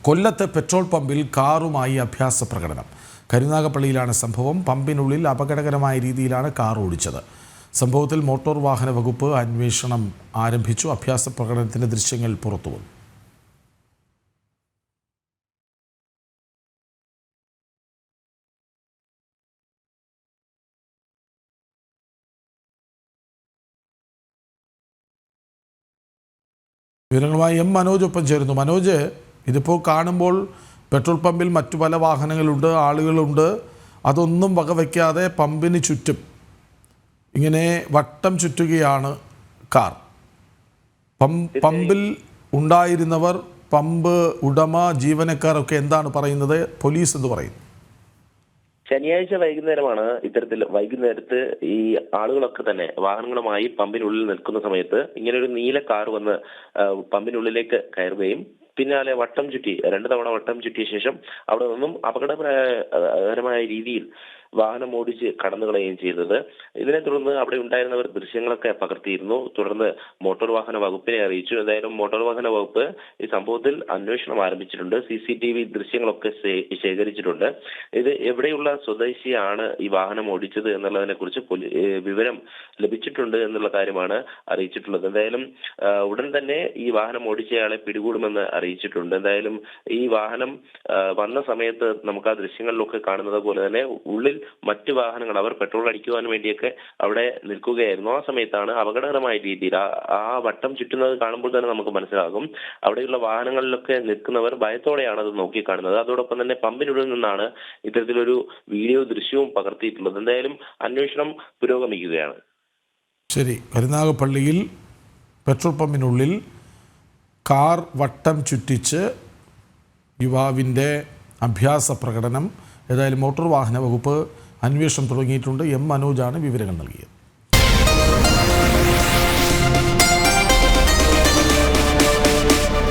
കൊല്ലത്ത് പെട്രോൾ പമ്പിൽ കാറുമായി അഭ്യാസ പ്രകടനം. കരുനാഗപ്പള്ളിയിലാണ് സംഭവം. പമ്പിനുള്ളിൽ അപകടകരമായ രീതിയിലാണ് കാർ ഓടിച്ചത്. സംഭവത്തിൽ മോട്ടോർ വാഹന വകുപ്പ് അന്വേഷണം ആരംഭിച്ചു. അഭ്യാസ പ്രകടനത്തിന്റെ ദൃശ്യങ്ങൾ പുറത്തുവന്നു. വിവരങ്ങളുമായി എം മനോജ് ഒപ്പം ചേരുന്നു. മനോജ്, ഇതിപ്പോൾ കാണുമ്പോൾ പെട്രോൾ പമ്പിൽ മറ്റു പല വാഹനങ്ങളുണ്ട്, ആളുകളുണ്ട്. അതൊന്നും വകവയ്ക്കാതെ പമ്പിന് ചുറ്റും ഇങ്ങനെ വട്ടം ചുറ്റുകയാണ് കാർ. പമ്പിൽ ഉണ്ടായിരുന്നവർ, പമ്പ് ഉടമ, ജീവനക്കാരൊക്കെ എന്താണ് പറയുന്നത്? പോലീസ് എന്ത് പറയുന്നു? ശനിയാഴ്ച വൈകുന്നേരമാണ് ഇത്തരത്തിൽ വൈകുന്നേരത്ത് ഈ ആളുകളൊക്കെ തന്നെ വാഹനങ്ങളുമായി പമ്പിനുള്ളിൽ നിൽക്കുന്ന സമയത്ത് ഇങ്ങനെ ഒരു നീല കാർ വന്ന് പമ്പിനുള്ളിലേക്ക് കയറുകയും പിന്നാലെ വട്ടം ചുറ്റി 2 തവണ വട്ടം ചുറ്റിയ ശേഷം അവിടെ നിന്നും അപകടകരമായ രീതിയിൽ വാഹനം ഓടിച്ച് കടന്നു കളയുകയും ചെയ്തത്. ഇതിനെ തുടർന്ന് അവിടെ ഉണ്ടായിരുന്നവർ ദൃശ്യങ്ങളൊക്കെ പകർത്തിയിരുന്നു. തുടർന്ന് മോട്ടോർ വാഹന വകുപ്പിനെ അറിയിച്ചു. എന്തായാലും മോട്ടോർ വാഹന വകുപ്പ് ഈ സംഭവത്തിൽ അന്വേഷണം ആരംഭിച്ചിട്ടുണ്ട്. CCTV ദൃശ്യങ്ങളൊക്കെ ശേഖരിച്ചിട്ടുണ്ട്. ഇത് എവിടെയുള്ള സ്വദേശിയാണ് ഈ വാഹനം ഓടിച്ചത് എന്നുള്ളതിനെ കുറിച്ച് വിവരം ലഭിച്ചിട്ടുണ്ട് എന്നുള്ള കാര്യമാണ് അറിയിച്ചിട്ടുള്ളത്. എന്തായാലും ഉടൻ തന്നെ ഈ വാഹനം ഓടിച്ചയാളെ പിടികൂടുമെന്ന് അറിയിച്ചിട്ടുണ്ട്. എന്തായാലും ഈ വാഹനം വന്ന സമയത്ത് നമുക്ക് ആ ദൃശ്യങ്ങളിലൊക്കെ കാണുന്നത് പോലെ തന്നെ ഉള്ളിൽ മറ്റു വാഹനങ്ങൾ അവർ പെട്രോൾ അടിക്കുവാൻ വേണ്ടിയൊക്കെ അവിടെ നിൽക്കുകയായിരുന്നു. ആ സമയത്താണ് അപകടകരമായ രീതിയിൽ ആ വട്ടം ചുറ്റുന്നത് കാണുമ്പോൾ തന്നെ നമുക്ക് മനസ്സിലാകും അവിടെയുള്ള വാഹനങ്ങളിലൊക്കെ നിൽക്കുന്നവർ ഭയത്തോടെയാണ് അത് നോക്കി കാണുന്നത്. അതോടൊപ്പം തന്നെ പമ്പിനുള്ളിൽ നിന്നാണ് ഇത്തരത്തിലൊരു വീഡിയോ ദൃശ്യവും പകർത്തിയിട്ടുള്ളത്. എന്തായാലും അന്വേഷണം പുരോഗമിക്കുകയാണ്. ശരി, കരുനാഗപ്പള്ളിയിൽ പെട്രോൾ പമ്പിനുള്ളിൽ കാർ വട്ടം ചുറ്റിച്ച് യുവാവിൻ്റെ അഭ്യാസ പ്രകടനം. ഏതായാലും മോട്ടോർ വാഹന വകുപ്പ് അന്വേഷണം തുടങ്ങിയിട്ടുണ്ട്. എം മനോജാണ് വിവരങ്ങൾ നൽകിയത്.